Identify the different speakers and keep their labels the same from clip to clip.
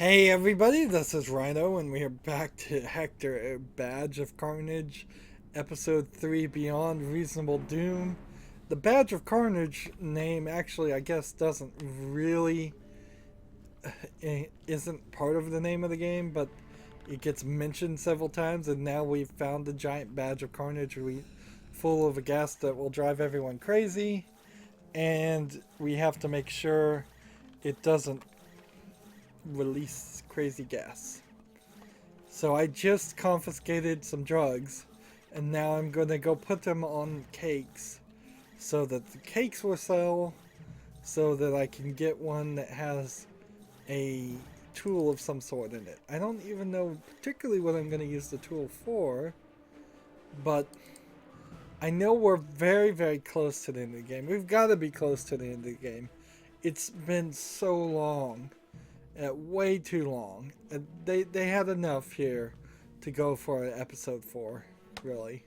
Speaker 1: Hey everybody, this is Rydo, and we are back to Hector, Badge of Carnage, Episode 3, Beyond Reasonable Doom. The Badge of Carnage name actually, I guess, doesn't really, isn't part of the name of the game, but it gets mentioned several times, and now we've found the giant Badge of Carnage full of a gas that will drive everyone crazy, and we have to make sure it doesn't release crazy gas. So I just confiscated some drugs, and now I'm gonna go put them on cakes so that the cakes will sell, so that I can get one that has a tool of some sort in it. I don't even know particularly what I'm gonna use the tool for, but I know we're very, very close to the end of the game. We've got to be close to the end of the game. It's been so long. Way too long. They had enough here to go for episode 4, really.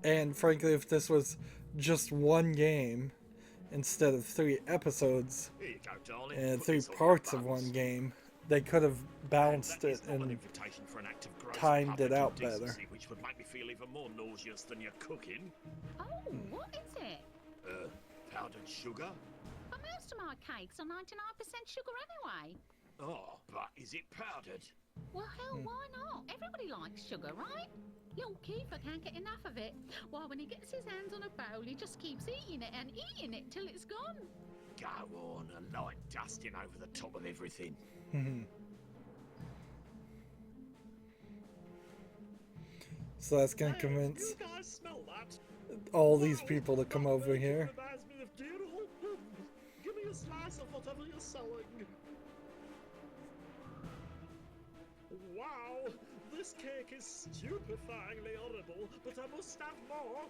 Speaker 1: And frankly, if this was just one game instead of 3 episodes and 3 parts of one game, they could have balanced it and timed it out better.
Speaker 2: Which would make me feel even more nauseous than your cooking.
Speaker 3: Oh, what is it?
Speaker 2: Powdered sugar?
Speaker 3: But most of my cakes are 99% sugar anyway.
Speaker 2: Oh, but is it powdered?
Speaker 3: Well, hell, why not? Everybody likes sugar, right? Little Kiefer can't get enough of it. Why, when he gets his hands on a bowl, he just keeps eating it and eating it till it's gone.
Speaker 2: Go on, a light dusting over the top of everything.
Speaker 1: So that's gonna convince
Speaker 2: You guys smell that?
Speaker 1: all these people to come over here.
Speaker 2: Reminds me of dear old home. Give me a slice of whatever you're selling. Wow, this cake is stupefyingly horrible, but I must have more.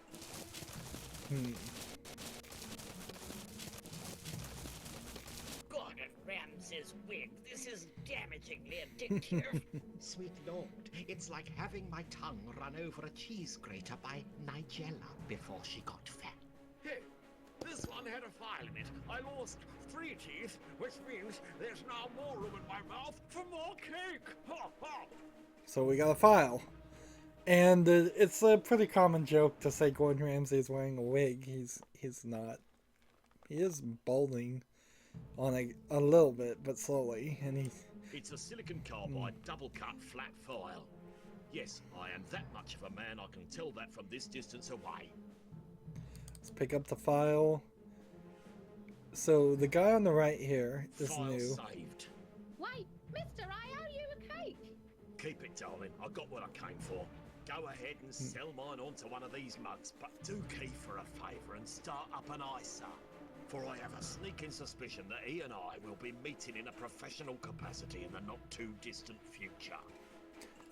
Speaker 4: God, it Rams's wig. This is damagingly addictive.
Speaker 5: Sweet lord, it's like having my tongue run over a cheese grater by Nigella before she got fat.
Speaker 2: Hey, this one had a file in it. I lost 3 teeth, which means there's now more room in my mouth for more cake. Ha ha!
Speaker 1: So we got a file. And it's a pretty common joke to say Gordon Ramsay is wearing a wig. He's not. He is balding on a little bit, but slowly, and
Speaker 2: It's a silicon carbide double-cut flat file. Yes, I am that much of a man. I can tell that from this distance away.
Speaker 1: Let's pick up the file. So the guy on the right here is
Speaker 2: File
Speaker 1: new.
Speaker 2: saved.
Speaker 3: Wait, mister, I owe you a cake.
Speaker 2: Keep it, darling. I got what I came for. Go ahead and sell mine onto one of these mugs, but do Keith a favour and start up an ISA. For I have a sneaking suspicion that he and I will be meeting in a professional capacity in the not-too-distant future.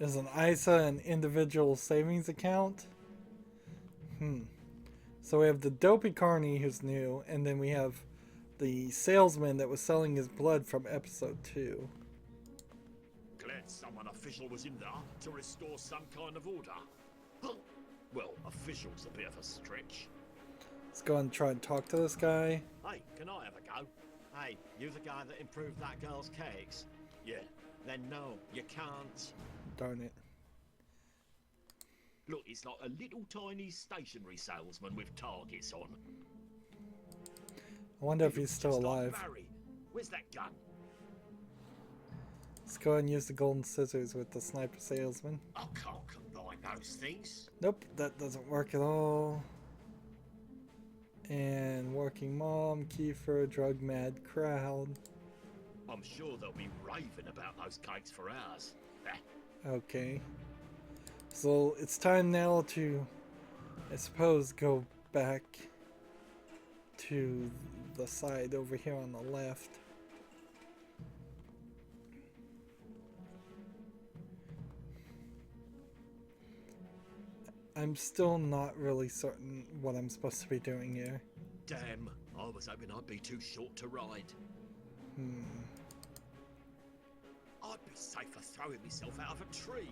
Speaker 1: Is an ISA an individual savings account? So we have the dopey Carney who's new, and then we have the salesman that was selling his blood from episode 2.
Speaker 2: Glad someone official was in there to restore some kind of order. Well, official's a bit of a stretch.
Speaker 1: Let's go and try and talk to this guy.
Speaker 2: Hey, can I have a go?
Speaker 6: Hey, you the guy that improved that girl's cakes?
Speaker 2: Yeah.
Speaker 6: Then no, you can't.
Speaker 1: Darn it.
Speaker 2: Look, it's like a little tiny stationery salesman with targets on.
Speaker 1: I wonder if he's still
Speaker 2: Just like
Speaker 1: alive.
Speaker 2: Barry. Where's that gun?
Speaker 1: Let's go and use the golden scissors with the sniper salesman.
Speaker 2: I can't combine those things.
Speaker 1: Nope, that doesn't work at all. And working mom, Kiefer, drug mad crowd.
Speaker 2: I'm sure they'll be raving about those cakes for hours.
Speaker 1: Okay. So it's time now to, I suppose, go back to the side over here on the left. I'm still not really certain what I'm supposed to be doing here.
Speaker 2: Damn, I was hoping I'd be too short to ride. I'd be safer throwing myself out of a tree.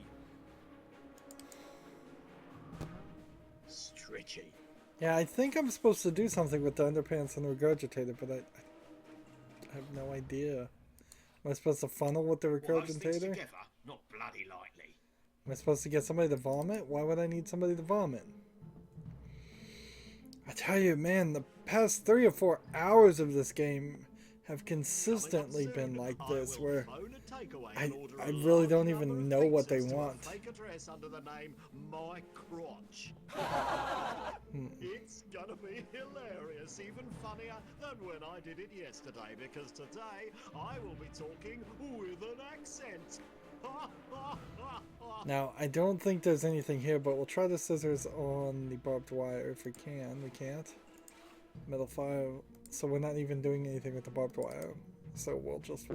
Speaker 2: Stretchy.
Speaker 1: Yeah, I think I'm supposed to do something with the underpants and regurgitator, but I have no idea. Am I supposed to funnel with the
Speaker 2: Well, those things
Speaker 1: regurgitator?
Speaker 2: together, not bloody likely.
Speaker 1: Am I supposed to get somebody to vomit? Why would I need somebody to vomit? I tell you, man, the past 3 or 4 hours of this game have consistently been like this, where I really don't even know what they want.
Speaker 2: Fake address under the name My Crotch. It's gonna be hilarious, even funnier than when I did it yesterday, because today I will be talking with an accent.
Speaker 1: Now, I don't think there's anything here, but we'll try the scissors on the barbed wire if we can. We can't. Metal file. So we're not even doing anything with the barbed wire. So we'll just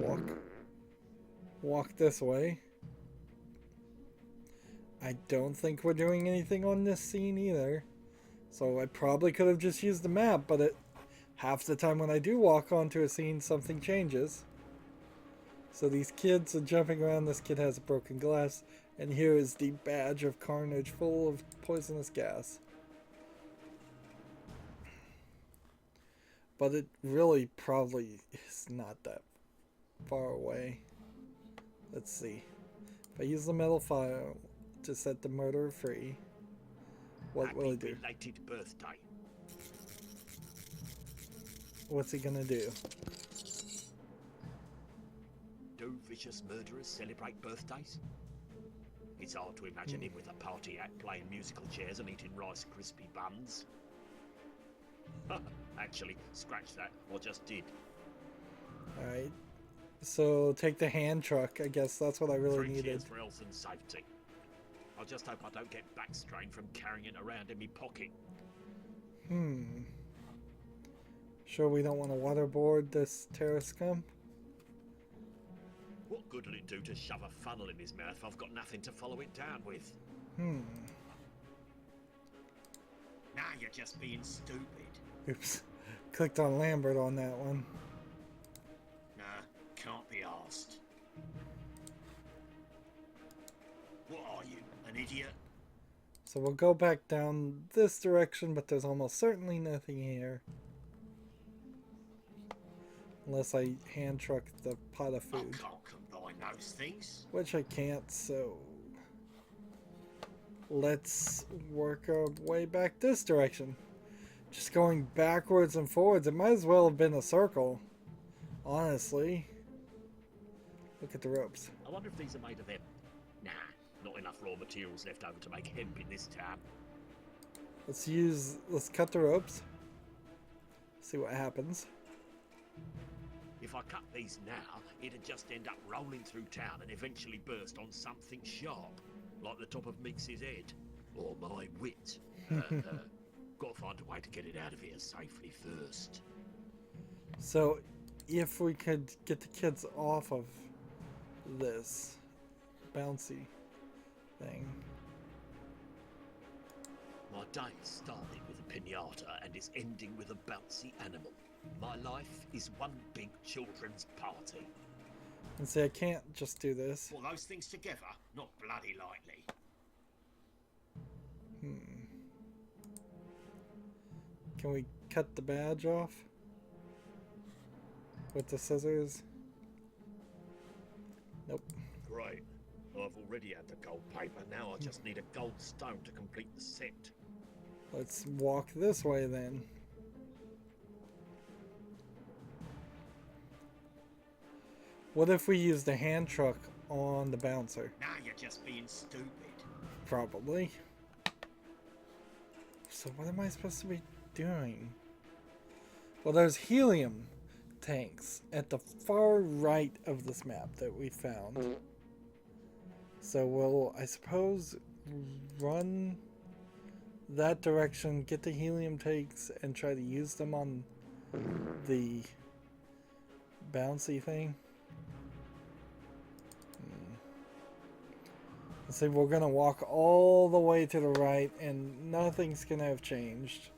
Speaker 1: walk this way. I don't think we're doing anything on this scene either. So I probably could have just used the map, but half the time when I do walk onto a scene, something changes. So these kids are jumping around. This kid has a broken glass. And here is the badge of Carnage full of poisonous gas. But it really probably is not that far away. Let's see. If I use the metal file to set the murderer free, what will it do?
Speaker 2: Happy belated birthday.
Speaker 1: What's he gonna do?
Speaker 2: Do vicious murderers celebrate birthdays? It's hard to imagine him with a party act playing musical chairs and eating Rice Krispie buns. Actually, scratch that. I just did.
Speaker 1: Alright. So take the hand truck. I guess that's what I really
Speaker 2: 3
Speaker 1: needed.
Speaker 2: cheers for health and safety. I just hope I don't get back strain from carrying it around in my pocket.
Speaker 1: Sure we don't want to waterboard this terror scum?
Speaker 2: What good will it do to shove a funnel in his mouth if I've got nothing to follow it down with? Now you're just being stupid.
Speaker 1: Oops. Clicked on Lambert on that one.
Speaker 2: Nah, can't be asked. What are you, an idiot?
Speaker 1: So we'll go back down this direction, but there's almost certainly nothing here. Unless I hand truck the pot of
Speaker 2: I
Speaker 1: food.
Speaker 2: can't combine those things.
Speaker 1: Which I can't, so... Let's work our way back this direction. Just going backwards and forwards. It might as well have been a circle. Honestly. Look at the ropes.
Speaker 2: I wonder if these are made of hemp. Nah, not enough raw materials left over to make hemp in this town.
Speaker 1: Let's cut the ropes. See what happens.
Speaker 2: If I cut these now, it'd just end up rolling through town and eventually burst on something sharp, like the top of Mix's head, or my wit. Gotta find a way to get it out of here safely first.
Speaker 1: So, if we could get the kids off of this bouncy thing.
Speaker 2: My day started with a pinata and is ending with a bouncy animal. My life is one big children's party.
Speaker 1: And see, I can't just do this.
Speaker 2: Well, those things together, not bloody lightly.
Speaker 1: Can we cut the badge off? With the scissors? Nope.
Speaker 2: Great. I've already had the gold paper, now I just need a gold stone to complete the set.
Speaker 1: Let's walk this way then. What if we use the hand truck on the bouncer?
Speaker 2: Now you're just being stupid.
Speaker 1: Probably. So what am I supposed to be doing? Well, there's helium tanks at the far right of this map that we found. So we'll, I suppose, run that direction, get the helium tanks, and try to use them on the bouncy thing. See, we're gonna walk all the way to the right, and nothing's gonna have changed.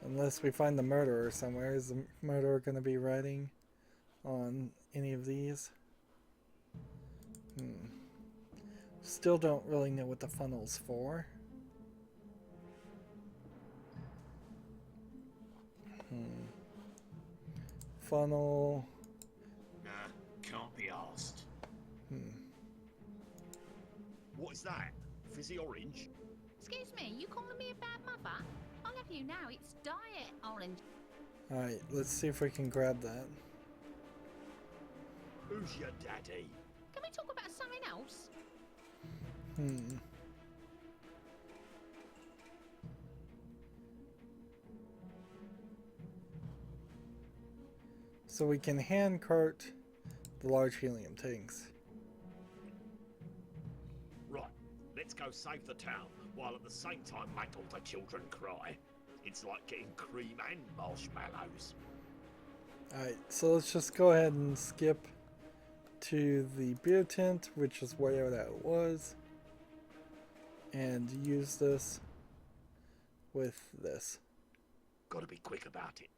Speaker 1: Unless we find the murderer somewhere. Is the murderer gonna be riding on any of these? Still don't really know what the funnel's for. Funnel.
Speaker 2: Nah, can't is that? Fizzy orange?
Speaker 3: Excuse me, you calling me a bad mother? I'll have you know, it's diet orange.
Speaker 1: Alright, let's see if we can grab that.
Speaker 2: Who's your daddy?
Speaker 3: Can we talk about something else?
Speaker 1: So we can hand cart the large helium tanks.
Speaker 2: Right, let's go save the town, while at the same time make all the children cry. It's like getting cream and marshmallows.
Speaker 1: Alright, so let's just go ahead and skip to the beer tent, which is where that was, and use this with this.
Speaker 2: Gotta be quick about it.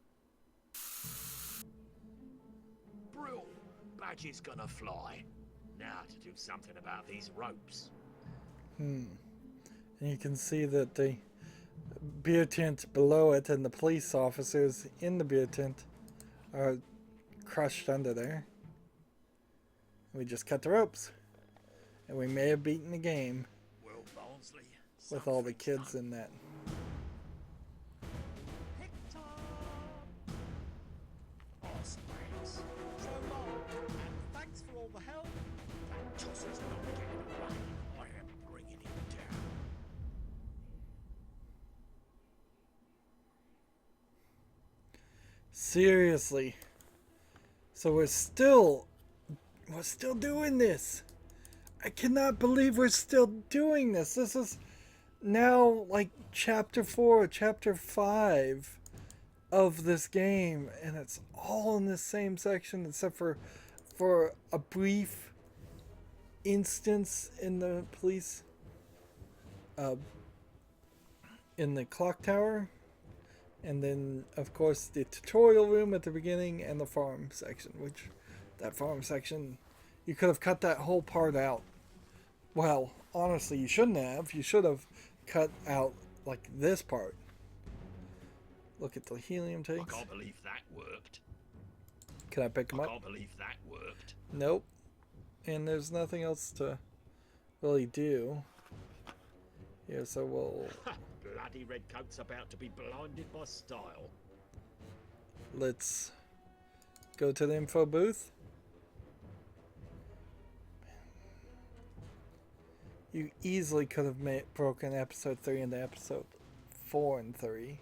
Speaker 2: Brill! Badge is gonna fly. Now to do something about these ropes.
Speaker 1: And you can see that the beer tent below it and the police officers in the beer tent are crushed under there. We just cut the ropes, and we may have beaten the game
Speaker 2: Well, Barnsley,
Speaker 1: with all the
Speaker 2: something's
Speaker 1: kids
Speaker 2: done.
Speaker 1: in that.
Speaker 6: Hector!
Speaker 2: Oh, Springs.
Speaker 6: So long, and thanks for all the help.
Speaker 2: That tosser's not getting away. I am bringing him down.
Speaker 1: Seriously. So we're still doing this. I cannot believe we're still doing this. This is now like chapter 4, chapter 5 of this game, and it's all in the same section except for a brief instance in the police in the clock tower, and then of course the tutorial room at the beginning and the farm section, which that farm section, you could have cut that whole part out. Well, honestly, you shouldn't have. You should have cut out like this part. Look at the helium
Speaker 2: I
Speaker 1: tanks.
Speaker 2: can't believe that worked.
Speaker 1: Can I pick them
Speaker 2: I
Speaker 1: up?
Speaker 2: can't believe that worked.
Speaker 1: Nope. And there's nothing else to really do. Here, so we'll
Speaker 2: Bloody redcoat's about to be blinded by style.
Speaker 1: let's go to the info booth. You easily could have broken episode 3 into episode 4 and 3.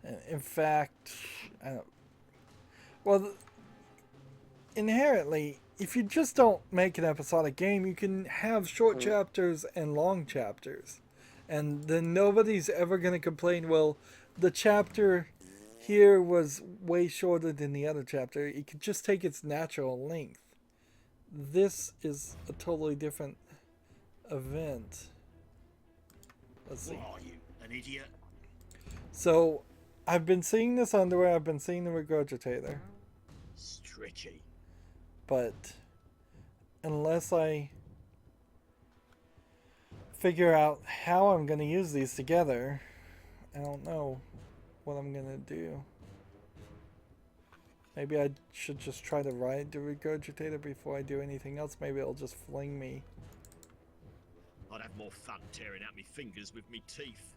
Speaker 1: And in fact, inherently, if you just don't make an episodic game, you can have short chapters and long chapters. And then nobody's ever going to complain, well, the chapter here was way shorter than the other chapter. It could just take its natural length. This is a totally different event. Let's see.
Speaker 2: What are you, an idiot?
Speaker 1: So, I've been seeing this underwear, I've been seeing the regurgitator,
Speaker 2: Stretchy.
Speaker 1: but unless I figure out how I'm going to use these together, I don't know what I'm going to do. Maybe I should just try to ride the regurgitator before I do anything else. Maybe it'll just fling me.
Speaker 2: I'd have more fun tearing out me fingers with me teeth.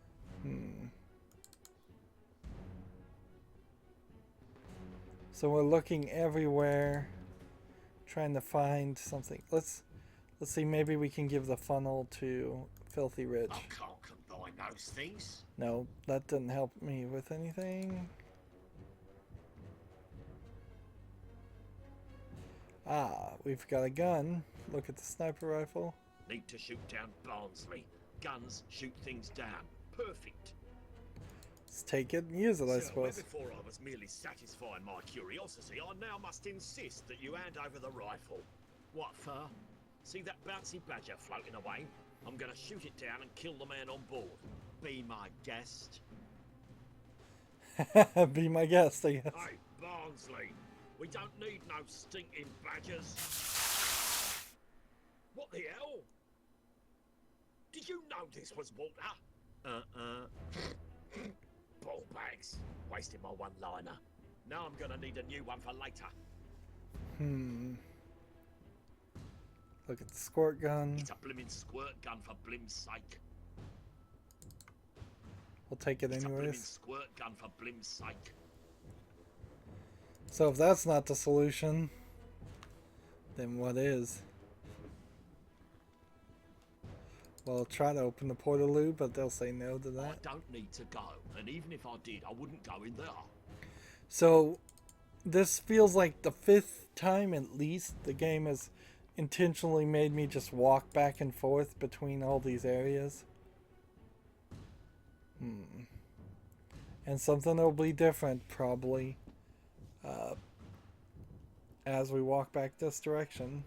Speaker 1: So we're looking everywhere, trying to find something. Let's see, maybe we can give the funnel to Filthy Rich.
Speaker 2: I can't combine those things.
Speaker 1: No, that didn't help me with anything. Ah, we've got a gun. Look at the sniper rifle.
Speaker 2: Need to shoot down Barnsley. Guns shoot things down. Perfect.
Speaker 1: Let's take it and use it, I
Speaker 2: Sir, where
Speaker 1: suppose.
Speaker 2: before I was merely satisfying my curiosity, I now must insist that you hand over the rifle. What for? See that bouncy badger floating away? I'm gonna shoot it down and kill the man on board.
Speaker 6: Be my guest.
Speaker 1: Be my guest, I guess.
Speaker 2: Hey, Barnsley, we don't need no stinking badgers. What the hell? Did you know this was water? Ball bags. Wasting my one-liner. Now I'm gonna need a new one for later.
Speaker 1: Look at the squirt gun.
Speaker 2: It's a blimmin' squirt gun for blim's sake.
Speaker 1: We'll take it
Speaker 2: It's a blimmin'
Speaker 1: anyways.
Speaker 2: squirt gun for blim's sake.
Speaker 1: So if that's not the solution, then what is? Well, I'll try to open the portaloo, but they'll say no to
Speaker 2: I
Speaker 1: that.
Speaker 2: don't need to go, and even if I did, I wouldn't go in there.
Speaker 1: So this feels like the 5th time at least the game has intentionally made me just walk back and forth between all these areas. And something will be different probably as we walk back this direction.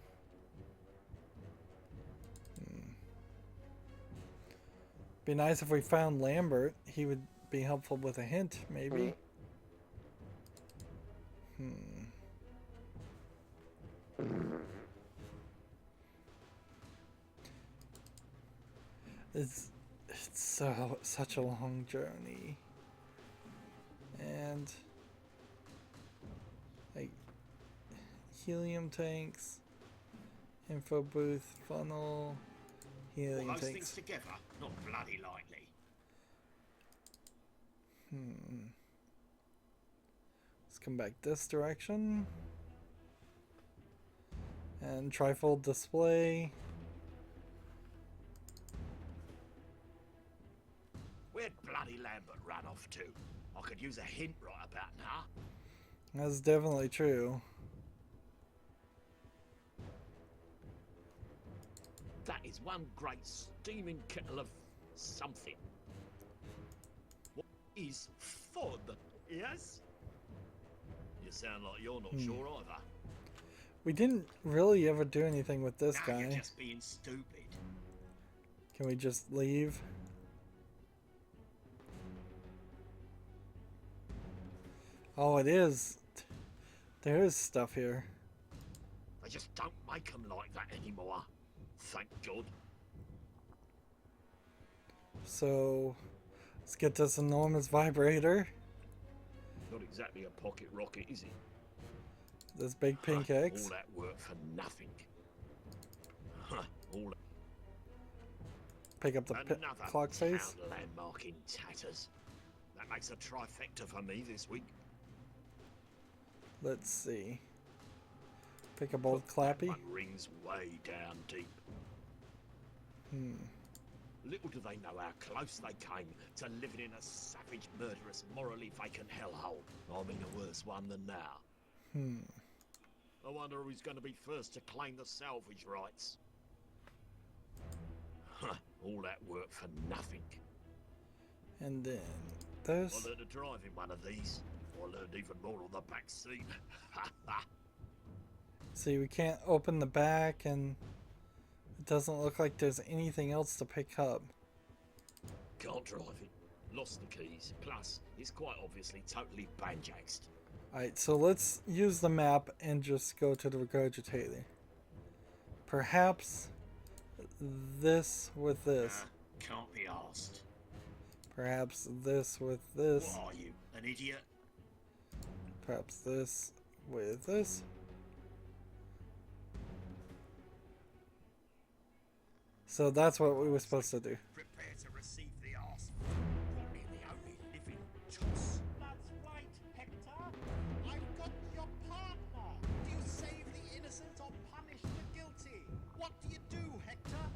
Speaker 1: Be nice if we found Lambert. He would be helpful with a hint, maybe. It's such a long journey. And like helium tanks, info booth, funnel, helium
Speaker 2: All those
Speaker 1: tanks.
Speaker 2: things together, not bloody likely.
Speaker 1: Let's come back this direction. And trifold display.
Speaker 2: Where'd bloody Lambert run off to? I could use a hint right about now.
Speaker 1: That's definitely true.
Speaker 2: That is one great steaming kettle of something. What is fun? Yes? You sound like you're not sure either.
Speaker 1: We didn't really ever do anything with this
Speaker 2: Now you're
Speaker 1: guy.
Speaker 2: just being stupid.
Speaker 1: Can we just leave? Oh, it is. There is stuff here.
Speaker 2: They just don't make them like that anymore. Thank God.
Speaker 1: So, let's get this enormous vibrator.
Speaker 2: Not exactly a pocket rocket, is it?
Speaker 1: This big pink
Speaker 2: Huh,
Speaker 1: X.
Speaker 2: all that work for nothing. Huh, all
Speaker 1: Pick up the
Speaker 2: another
Speaker 1: clock face.
Speaker 2: town landmark in tatters. That makes a trifecta for me this week.
Speaker 1: Let's see. Pick up old
Speaker 2: That
Speaker 1: Clappy.
Speaker 2: one rings way down deep. Little do they know how close they came to living in a savage, murderous, morally vacant hellhole. I mean a worse one than now. I wonder who's going to be first to claim the salvage rights. Huh, all that work for nothing.
Speaker 1: And then
Speaker 2: I
Speaker 1: this.
Speaker 2: learned to drive in one of these. I learned even more on the back seat.
Speaker 1: See, we can't open the back, and it doesn't look like there's anything else to pick up.
Speaker 2: Can't drive it. Lost the keys. Plus, it's quite obviously totally banjaxed.
Speaker 1: Alright, so let's use the map and just go to the regurgitator. Perhaps this with this.
Speaker 2: Can't be asked.
Speaker 1: Perhaps this with this.
Speaker 2: What are you, an idiot?
Speaker 1: Perhaps this with this. So that's what we were supposed to do.
Speaker 2: Prepare to receive the arse. Probably the only living choice.
Speaker 6: That's right, Hector. I've got your partner. Do you save the innocent or punish the guilty? What do you do, Hector?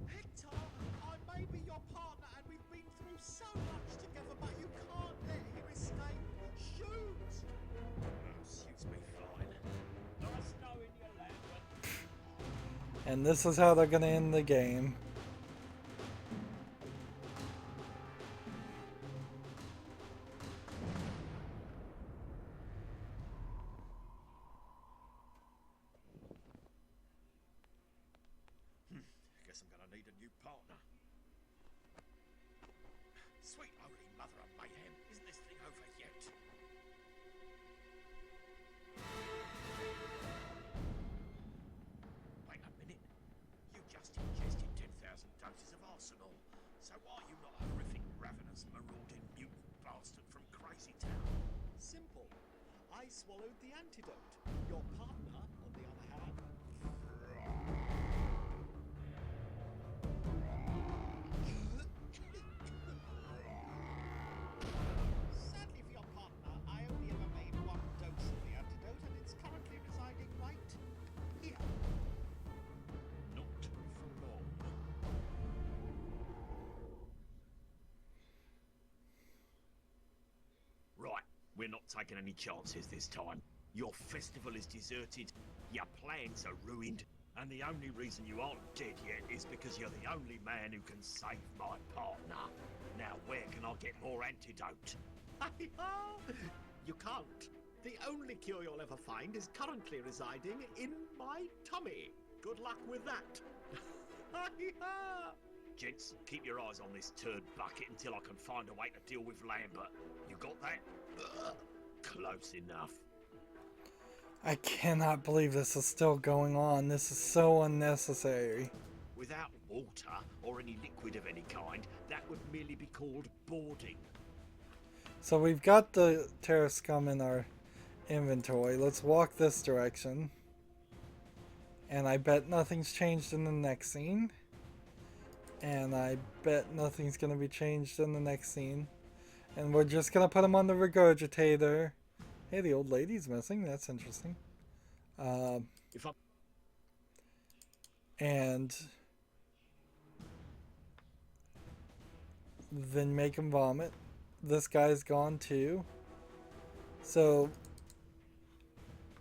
Speaker 6: Hector, I may be your partner and we've been through so much together, but you can't let him escape. Shoot!
Speaker 2: Suits me fine.
Speaker 6: Nice knowing you, Lambert.
Speaker 1: And this is how they're gonna end the game.
Speaker 2: Guess I'm gonna need a new partner. Sweet holy mother of mayhem, isn't this thing over yet? Wait a minute. You just ingested 10,000 doses of arsenal. So are you not a horrific, ravenous, marauding, mutant bastard from Crazy Town?
Speaker 6: Simple. I swallowed the antidote. Your partner, on the other Sadly for your partner, I only ever made one dose of the antidote, and it's currently residing right here.
Speaker 2: Not for long. Right, we're not taking any chances this time. Your festival is deserted, your plans are ruined, and the only reason you aren't dead yet is because you're the only man who can save my partner. Now, where can I get more antidote?
Speaker 5: You can't. The only cure you'll ever find is currently residing in my tummy. Good luck with that.
Speaker 2: Gents, keep your eyes on this turd bucket until I can find a way to deal with Lambert. You got that? Close enough.
Speaker 1: I cannot believe this is still going on. This is so unnecessary.
Speaker 2: Without water or any liquid of any kind, that would merely be called boarding.
Speaker 1: So we've got the terror scum in our inventory. Let's walk this direction. And I bet nothing's changed in the next scene. And I bet nothing's going to be changed in the next scene. And we're just going to put him on the regurgitator. Hey, the old lady's missing. That's interesting. And then make him vomit. This guy's gone too. So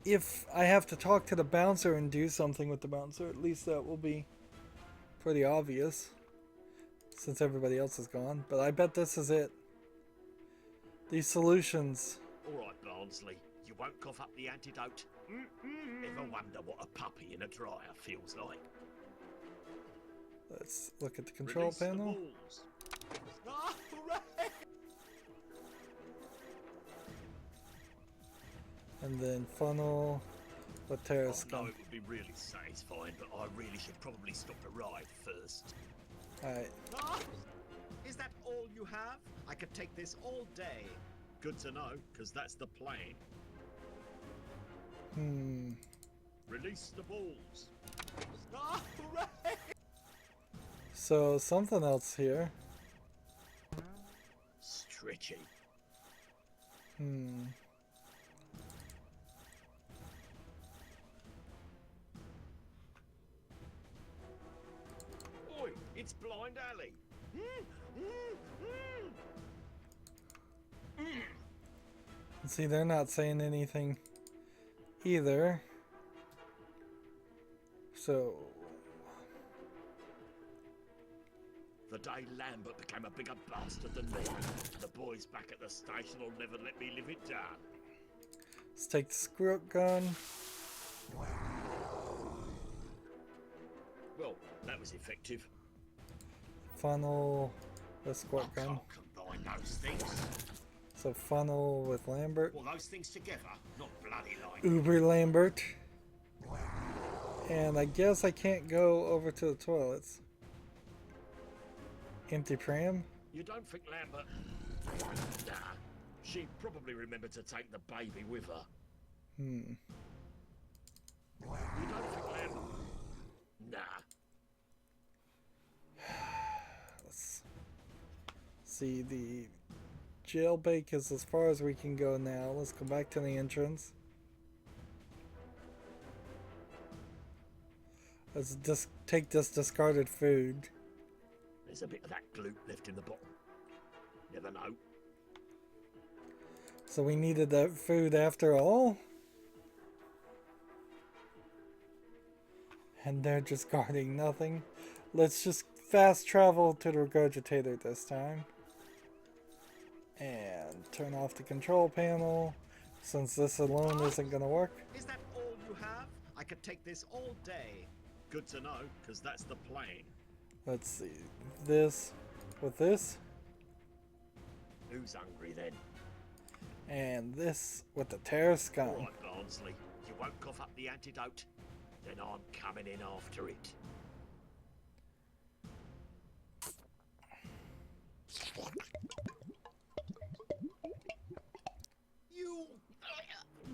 Speaker 1: if I have to talk to the bouncer and do something with the bouncer, at least that will be pretty obvious since everybody else is gone. But I bet this is it. These solutions.
Speaker 2: Alright, Barnsley, you won't cough up the antidote? Ever wonder what a puppy in a dryer feels like?
Speaker 1: Let's look at the control
Speaker 2: Release the
Speaker 1: panel.
Speaker 2: balls.
Speaker 5: Ah, hooray!
Speaker 1: And then funnel the terror
Speaker 2: I know
Speaker 1: scum.
Speaker 2: it would be really satisfying, but I really should probably stop the ride first.
Speaker 1: Alright.
Speaker 5: Ah, is that all you have? I could take this all day.
Speaker 2: Good to know, because that's the plan. Release the balls.
Speaker 5: Ah, hooray!
Speaker 1: So something else here.
Speaker 2: Stretchy. Oi, it's Blind Alley.
Speaker 1: See, they're not saying anything either. So
Speaker 2: The day Lambert became a bigger bastard than me. The boys back at the station will never let me live it down.
Speaker 1: let's take the squirt gun.
Speaker 2: Well, that was effective.
Speaker 1: Funnel the squirt
Speaker 2: I
Speaker 1: gun.
Speaker 2: can't combine those things.
Speaker 1: So funnel with Lambert.
Speaker 2: Well, those things together, not bloody like.
Speaker 1: Uber Lambert. And I guess I can't go over to the toilets. Empty pram.
Speaker 2: You don't think Lambert... Nah. She probably remembered to take the baby with her. You don't think Lambert... Nah.
Speaker 1: Let's see, the jailbake is as far as we can go now. Let's go back to the entrance. Let's just take this discarded food.
Speaker 2: There's a bit of that glute left in the bottom. Never know.
Speaker 1: So we needed that food after all? And they're just guarding nothing. Let's just fast travel to the regurgitator this time. And turn off the control panel, since this alone isn't gonna work.
Speaker 5: Is that all you have? I could take this all day.
Speaker 2: Good to know, because that's the plan.
Speaker 1: Let's see, this with this,
Speaker 2: Who's hungry then?
Speaker 1: and this with the terror scum.
Speaker 2: All right, Barnsley. You won't cough up the antidote? Then I'm coming in after it.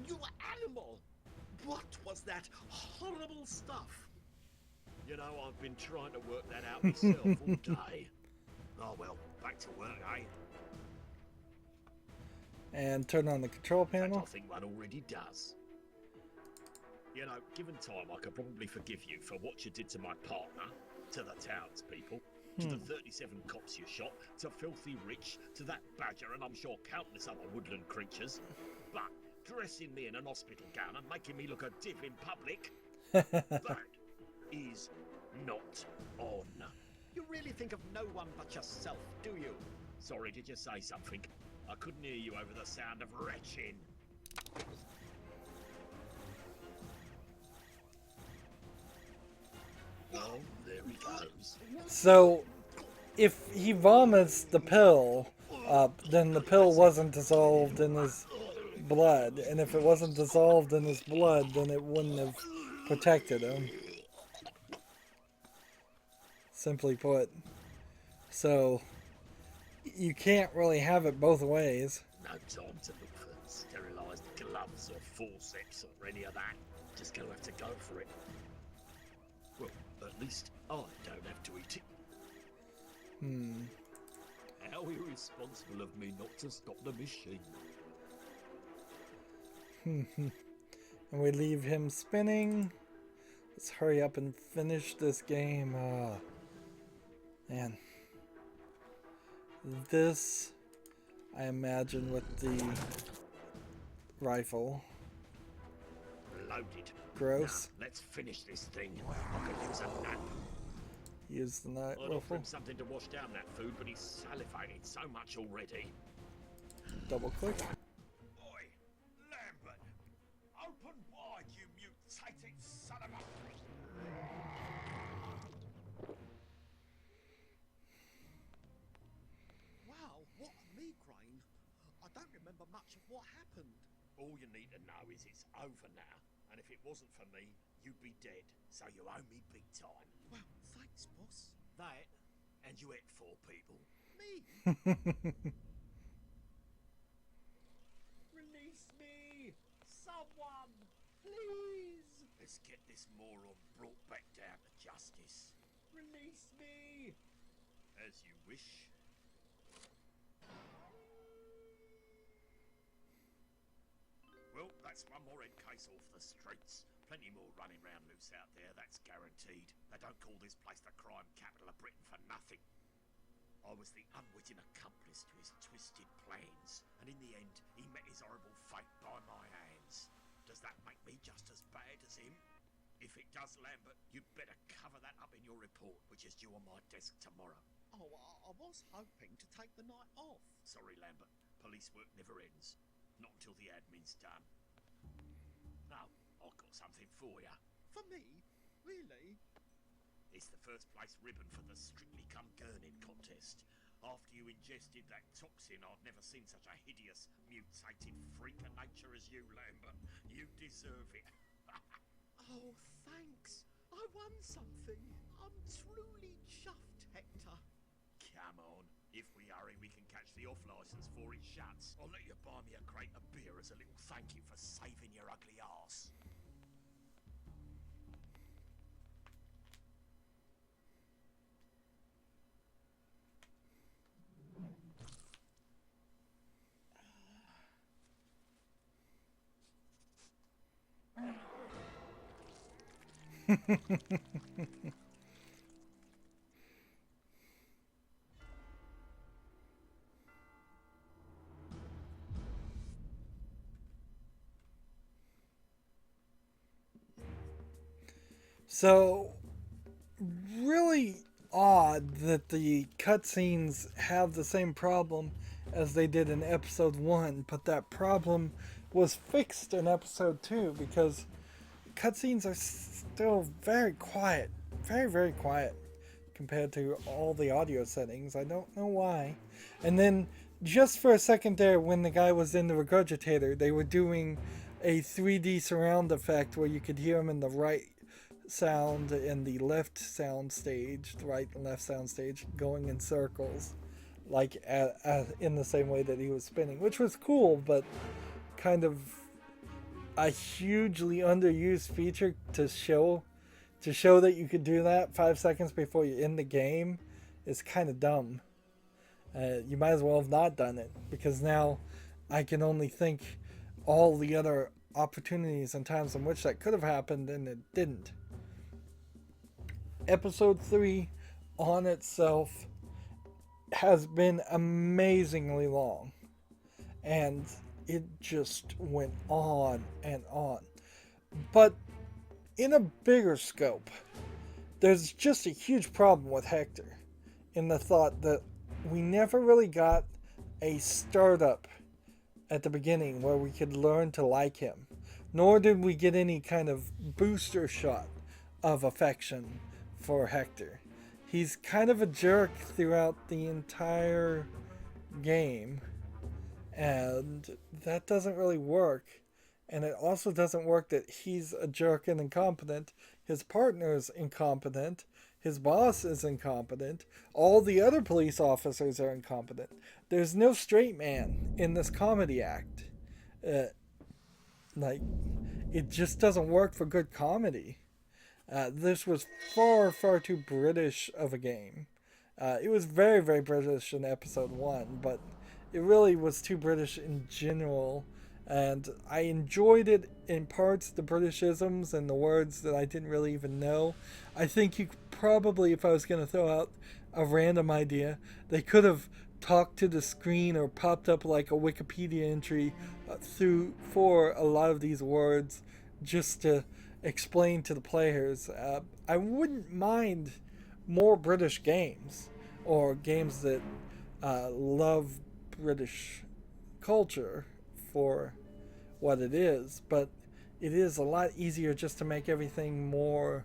Speaker 5: You animal! What was that horrible stuff?
Speaker 2: You know, I've been trying to work that out myself all day. Oh well, back to work, eh?
Speaker 1: And turn on the control
Speaker 2: In fact, I
Speaker 1: panel.
Speaker 2: think one already does. You know, given time, I could probably forgive you for what you did to my partner, to the townspeople, to the 37 cops you shot, to Filthy Rich, to that badger, and I'm sure countless other woodland creatures. But dressing me in an hospital gown and making me look a div in public, that is not on.
Speaker 5: You really think of no one but yourself, do you?
Speaker 2: Sorry, did you say something? I couldn't hear you over the sound of retching. Oh, there he goes.
Speaker 1: So, if he vomits the pill up, then the pill wasn't dissolved in his blood. And if it wasn't dissolved in his blood, then it wouldn't have protected him. Simply put. So, you can't really have it both ways.
Speaker 2: No time to look for sterilised gloves or forceps or any of that. Just gonna have to go for it. Well, at least I don't have to eat it. How irresponsible of me not to stop the machine.
Speaker 1: And we leave him spinning. Let's hurry up and finish this game. Man. This, I imagine, with the rifle.
Speaker 2: Loaded.
Speaker 1: Gross.
Speaker 2: Now, let's finish this thing. I could use a nap.
Speaker 1: Use the night
Speaker 2: I'd offer
Speaker 1: rifle.
Speaker 2: him something to wash down that food, but he's salivating so much already.
Speaker 1: Double click.
Speaker 6: Oi, Lambert! Open wide, you mutated son of a...
Speaker 5: Wow, what a migraine. I don't remember much of what happened.
Speaker 2: All you need to know is it's over now, and if it wasn't for me, you'd be dead. So you owe me big time.
Speaker 5: Well, thanks, boss.
Speaker 2: That, and you ate 4 people.
Speaker 5: Me?
Speaker 6: Release me! Someone! Please!
Speaker 2: Let's get this moron brought back down to justice.
Speaker 6: Release me!
Speaker 2: As you wish. Well, that's one more head case off the streets. Plenty more running round loose out there, that's guaranteed. They don't call this place the crime capital of Britain for nothing. I was the unwitting accomplice to his twisted plans, and in the end, he met his horrible fate by my hands. Does that make me just as bad as him? If it does, Lambert, you'd better cover that up in your report, which is due on my desk tomorrow.
Speaker 5: Oh, I was hoping to take the night off.
Speaker 2: Sorry, Lambert. Police work never ends. Not until the admin's done. Now, I've got something for you.
Speaker 5: For me? Really?
Speaker 2: It's the first place ribbon for the Strictly Come Gurning contest. After you ingested that toxin, I've never seen such a hideous, mutated freak of nature as you, Lambert. You deserve it.
Speaker 5: Oh, thanks. I won something. I'm truly chuffed, Hector.
Speaker 2: Come on. If we hurry, we can catch the off-licence before it shuts. I'll let you buy me a crate of beer as a little thank you for saving your ugly arse.
Speaker 1: So, really odd that the cutscenes have the same problem as they did in episode 1, but that problem was fixed in episode 2 because cutscenes are still very quiet. Very, very quiet compared to all the audio settings. I don't know why. And then, just for a second there, when the guy was in the regurgitator, they were doing a 3D surround effect where you could hear him in the right sound and the left sound stage, the right and left sound stage, going in circles, like in the same way that he was spinning, which was cool, but kind of a hugely underused feature to show that you could do that 5 seconds before you end the game is kind of dumb. You might as well have not done it, because now I can only think all the other opportunities and times in which that could have happened, and it didn't. Episode 3 on itself has been amazingly long, and it just went on and on. But in a bigger scope, there's just a huge problem with Hector, in the thought that we never really got a startup at the beginning where we could learn to like him, nor did we get any kind of booster shot of affection for Hector. He's kind of a jerk throughout the entire game, and that doesn't really work. And it also doesn't work that he's a jerk and incompetent. His partner's incompetent. His boss is incompetent. All the other police officers are incompetent. There's no straight man in this comedy act. It just doesn't work for good comedy. This was far, far too British of a game. It was very, very British in episode 1, but it really was too British in general. And I enjoyed it in parts, the Britishisms and the words that I didn't really even know. I think you probably, if I was going to throw out a random idea, they could have talked to the screen or popped up like a Wikipedia entry for a lot of these words, just to explain to the players. I wouldn't mind more British games, or games that love British culture for what it is, but it is a lot easier just to make everything more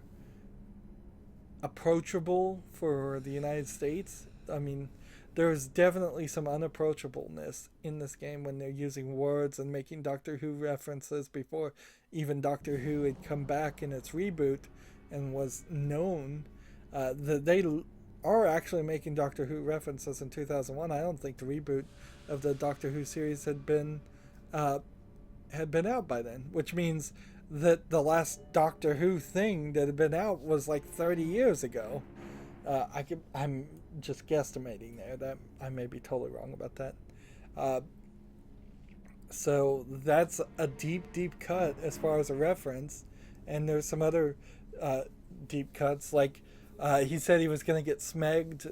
Speaker 1: approachable for the United States. I mean, there's definitely some unapproachableness in this game when they're using words and making Doctor Who references before even Doctor Who had come back in its reboot and was known. That they are actually making Doctor Who references in 2001. I don't think the reboot of the Doctor Who series had been out by then, which means that the last Doctor Who thing that had been out was like 30 years ago. I'm just guesstimating there. That I may be totally wrong about that. So that's a deep cut as far as a reference, and there's some other deep cuts, like he said he was going to get smegged.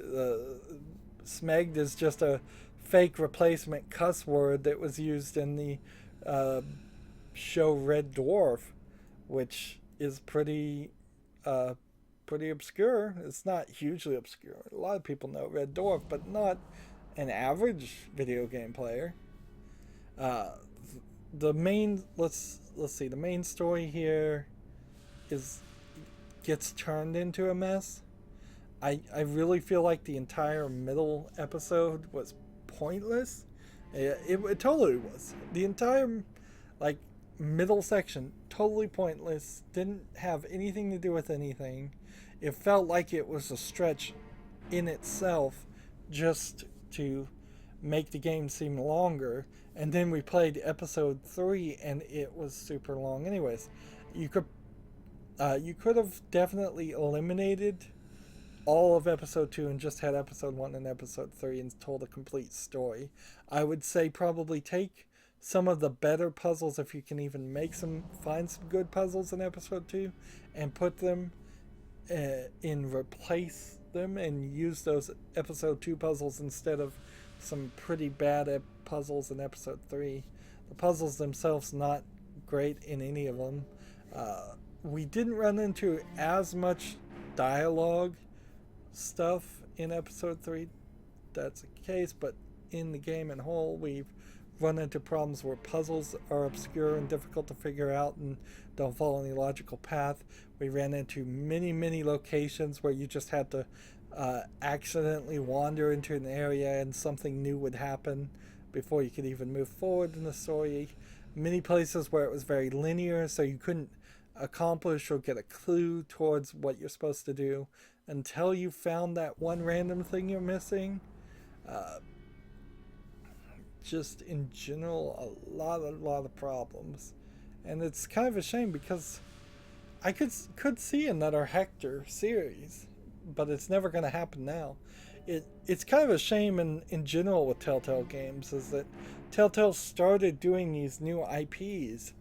Speaker 1: Smegged is just a fake replacement cuss word that was used in the show Red Dwarf, which is pretty obscure. It's not hugely obscure. A lot of people know Red Dwarf, but not an average video game player. The main let's see. The main story here gets turned into a mess. I really feel like the entire middle episode was pointless. It totally was. The entire middle section, totally pointless. Didn't have anything to do with anything. It felt like it was a stretch in itself just to make the game seem longer. And then we played episode 3 and it was super long anyways. You could have definitely eliminated all of episode 2 and just had episode 1 and episode 3 and told a complete story. I would say probably take some of the better puzzles, if you can even find some good puzzles in episode 2, and put them replace them and use those episode 2 puzzles instead of some pretty bad puzzles in episode 3. The puzzles themselves not great in any of them. We didn't run into as much dialogue stuff in episode 3. That's the case, but in the game in whole, we've run into problems where puzzles are obscure and difficult to figure out and don't follow any logical path. We ran into many locations where you just had to accidentally wander into an area and something new would happen before you could even move forward in the story. Many places where it was very linear, so you couldn't accomplish or get a clue towards what you're supposed to do until you found that one random thing you're missing. Just in general, a lot of problems. And it's kind of a shame because I could see another Hector series, but it's never going to happen now. It's kind of a shame in general with Telltale games is that Telltale started doing these new IPs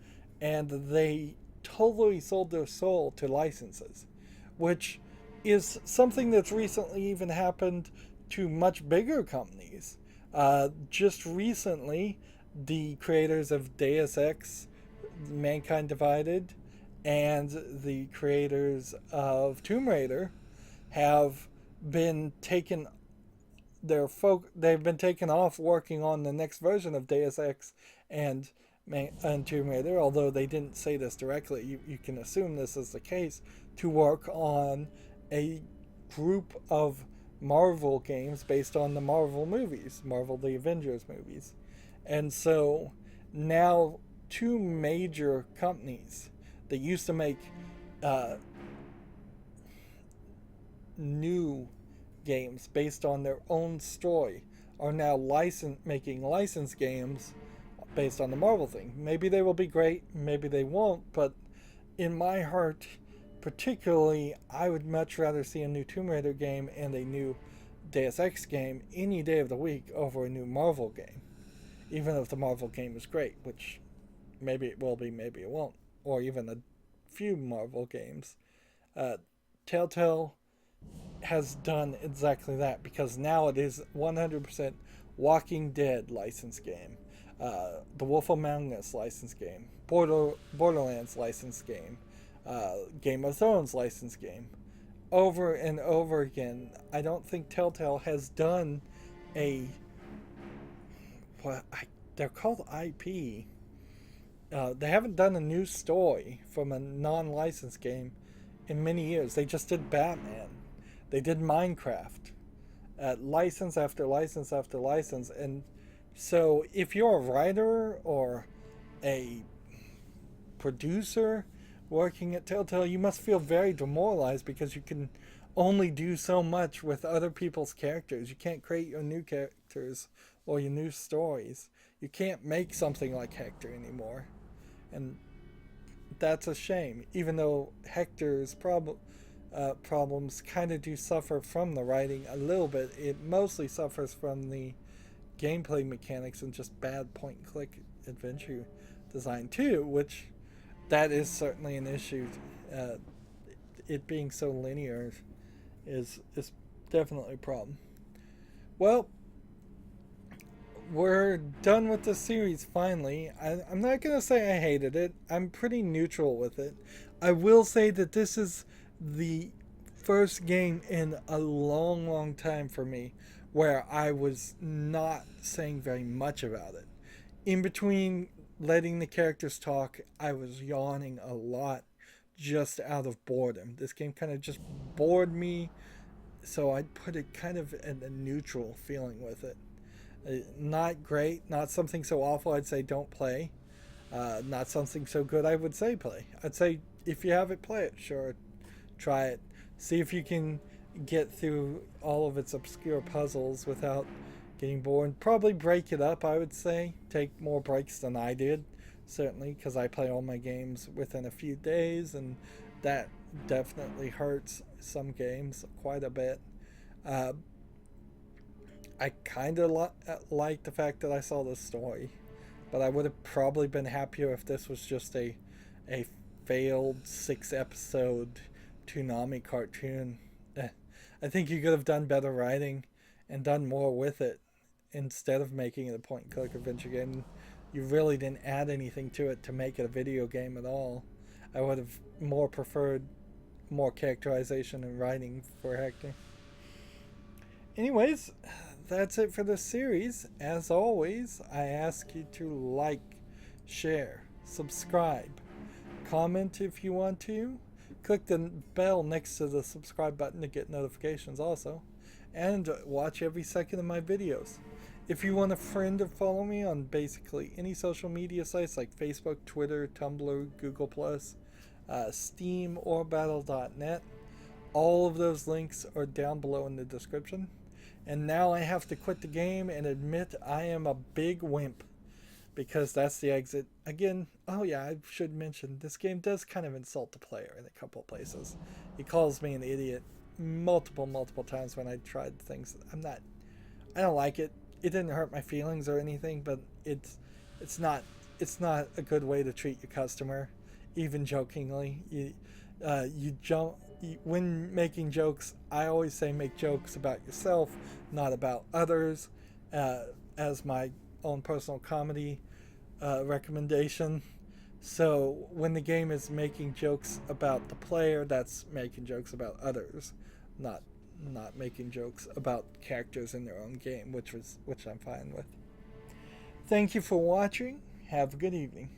Speaker 1: and they totally sold their soul to licenses, which is something that's recently even happened to much bigger companies. Just recently, the creators of Deus Ex, Mankind Divided, and the creators of Tomb Raider have been taken they've been taken off working on the next version of Deus Ex and Tomb Raider, although they didn't say this directly. You can assume this is the case, to work on a group of Marvel games based on the Marvel movies, Marvel the Avengers movies. And so now two major companies that used to make new games based on their own story are now making licensed games based on the Marvel thing. Maybe they will be great, maybe they won't, but in my heart, particularly, I would much rather see a new Tomb Raider game and a new Deus Ex game any day of the week over a new Marvel game. Even if the Marvel game is great, which maybe it will be, maybe it won't. Or even a few Marvel games. Telltale has done exactly that, because now it is 100% Walking Dead licensed game, The Wolf Among Us licensed game, Borderlands licensed game, Game of Thrones licensed game. Over and over again, I don't think Telltale has done they're called IP. They haven't done a new story from a non-licensed game in many years. They just did Batman. They did Minecraft. License after license after license. And so if you're a writer or a producer working at Telltale, you must feel very demoralized because you can only do so much with other people's characters. You can't create your new characters or your new stories. You can't make something like Hector anymore. And that's a shame, even though Hector's problems kind of do suffer from the writing a little bit. It mostly suffers from the gameplay mechanics and just bad point-and-click adventure design too, which that is certainly an issue. It being so linear is definitely a problem. Well, we're done with the series finally. I'm not going to say I hated it. I'm pretty neutral with it. I will say that this is the first game in a long time for me where I was not saying very much about it. In between letting the characters talk, I was yawning a lot just out of boredom. This game kind of just bored me, so I'd put it kind of in a neutral feeling with it. Not great, not something so awful I'd say don't play. Not something so good I would say play. I'd say if you have it, play it. Sure, try it. See if you can get through all of its obscure puzzles without getting bored. Probably break it up, I would say. Take more breaks than I did, certainly, because I play all my games within a few days, and that definitely hurts some games quite a bit. I kind of like the fact that I saw this story, but I would have probably been happier if this was just a failed 6-episode Toonami cartoon. I think you could have done better writing and done more with it instead of making it a point-and-click adventure game. You really didn't add anything to it to make it a video game at all. I would have more preferred more characterization and writing for Hector. Anyways, that's it for this series. As always, I ask you to like, share, subscribe, comment if you want to, click the bell next to the subscribe button to get notifications also, and watch every second of my videos. If you want a friend or follow me on basically any social media sites like Facebook, Twitter, Tumblr, Google+, Steam, or Battle.net, all of those links are down below in the description. And now I have to quit the game and admit I am a big wimp. because that's the exit. Again, oh yeah, I should mention, this game does kind of insult the player in a couple of places. He calls me an idiot multiple times when I tried things. I don't like it. It didn't hurt my feelings or anything, but it's not a good way to treat your customer, even jokingly. When making jokes, I always say make jokes about yourself, not about others, as my own personal comedy recommendation. So when the game is making jokes about the player, that's making jokes about others, not making jokes about characters in their own game, which I'm fine with. Thank you for watching. Have a good evening.